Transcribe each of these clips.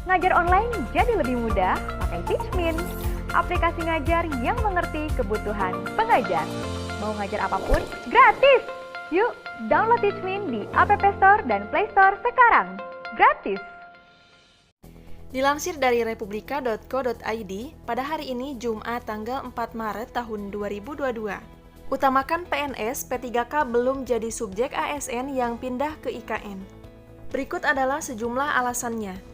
Ngajar online jadi lebih mudah pakai Teachmin, aplikasi ngajar yang mengerti kebutuhan pengajar. Mau ngajar apapun, gratis! Yuk, download Teachmin di App Store dan Play Store sekarang. Gratis! Dilansir dari republika.co.id, pada hari ini Jumat tanggal 4 Maret tahun 2022. Utamakan PNS, P3K belum jadi subjek ASN yang pindah ke IKN. Berikut adalah sejumlah alasannya.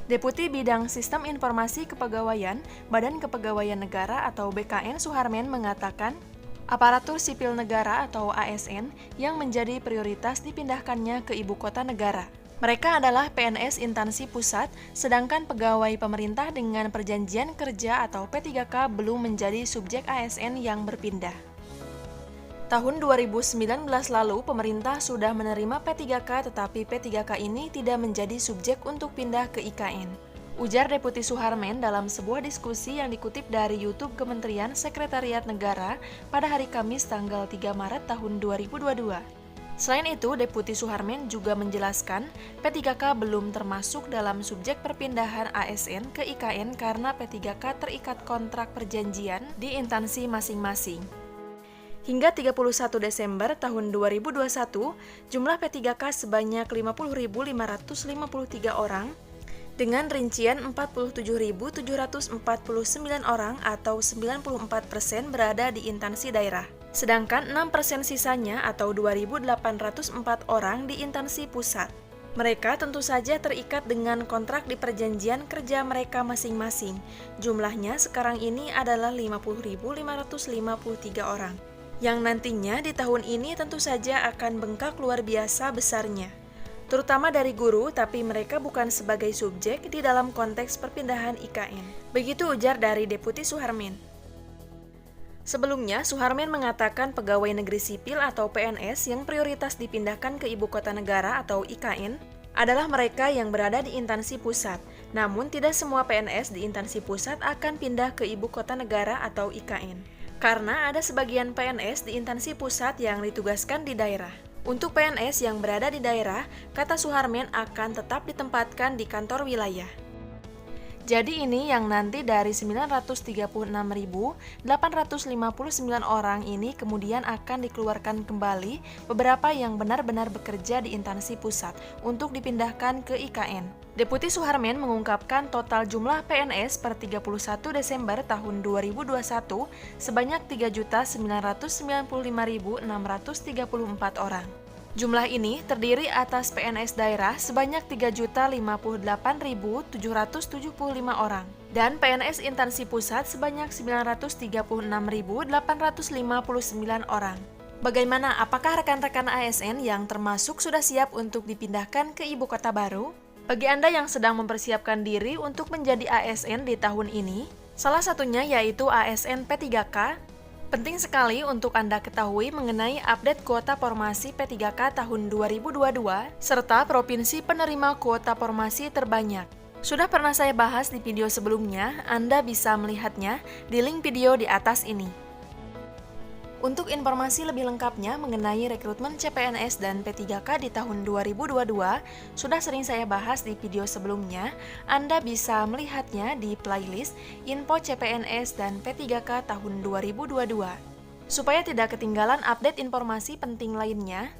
Deputi Bidang Sistem Informasi Kepegawaian, Badan Kepegawaian Negara atau BKN Suharmen mengatakan, aparatur sipil negara atau ASN yang menjadi prioritas dipindahkannya ke ibu kota negara. Mereka adalah PNS instansi pusat, sedangkan pegawai pemerintah dengan perjanjian kerja atau P3K belum menjadi subjek ASN yang berpindah. Tahun 2019 lalu, pemerintah sudah menerima P3K, tetapi P3K ini tidak menjadi subjek untuk pindah ke IKN. Ujar Deputi Suharmen dalam sebuah diskusi yang dikutip dari YouTube Kementerian Sekretariat Negara pada hari Kamis tanggal 3 Maret tahun 2022. Selain itu, Deputi Suharmen juga menjelaskan P3K belum termasuk dalam subjek perpindahan ASN ke IKN karena P3K terikat kontrak perjanjian di instansi masing-masing. Hingga 31 Desember tahun 2021, jumlah P3K sebanyak 50.553 orang, dengan rincian 47.749 orang atau 94% berada di instansi daerah. Sedangkan 6% sisanya atau 2.804 orang di instansi pusat. Mereka tentu saja terikat dengan kontrak di perjanjian kerja mereka masing-masing. Jumlahnya sekarang ini adalah 50.553 orang. Yang nantinya di tahun ini tentu saja akan bengkak luar biasa besarnya. Terutama dari guru, tapi mereka bukan sebagai subjek di dalam konteks perpindahan IKN. Begitu ujar dari Deputi Suharmen. Sebelumnya, Suharmen mengatakan pegawai negeri sipil atau PNS yang prioritas dipindahkan ke ibu kota negara atau IKN adalah mereka yang berada di instansi pusat. Namun, tidak semua PNS di instansi pusat akan pindah ke ibu kota negara atau IKN. Karena ada sebagian PNS di instansi pusat yang ditugaskan di daerah. Untuk PNS yang berada di daerah, kata Suharmen akan tetap ditempatkan di kantor wilayah. Jadi ini yang nanti dari 936.859 orang ini kemudian akan dikeluarkan kembali beberapa yang benar-benar bekerja di instansi pusat untuk dipindahkan ke IKN. Deputi Suharmen mengungkapkan total jumlah PNS per 31 Desember tahun 2021 sebanyak 3.995.634 orang. Jumlah ini terdiri atas PNS daerah sebanyak 3.058.775 orang dan PNS instansi pusat sebanyak 936.859 orang. Bagaimana, apakah rekan-rekan ASN yang termasuk sudah siap untuk dipindahkan ke ibu kota baru? Bagi Anda yang sedang mempersiapkan diri untuk menjadi ASN di tahun ini, salah satunya yaitu ASN P3K, penting sekali untuk Anda ketahui mengenai update kuota formasi P3K tahun 2022 serta provinsi penerima kuota formasi terbanyak. Sudah pernah saya bahas di video sebelumnya, Anda bisa melihatnya di link video di atas ini. Untuk informasi lebih lengkapnya mengenai rekrutmen CPNS dan P3K di tahun 2022, sudah sering saya bahas di video sebelumnya. Anda bisa melihatnya di playlist Info CPNS dan P3K tahun 2022. Supaya tidak ketinggalan update informasi penting lainnya,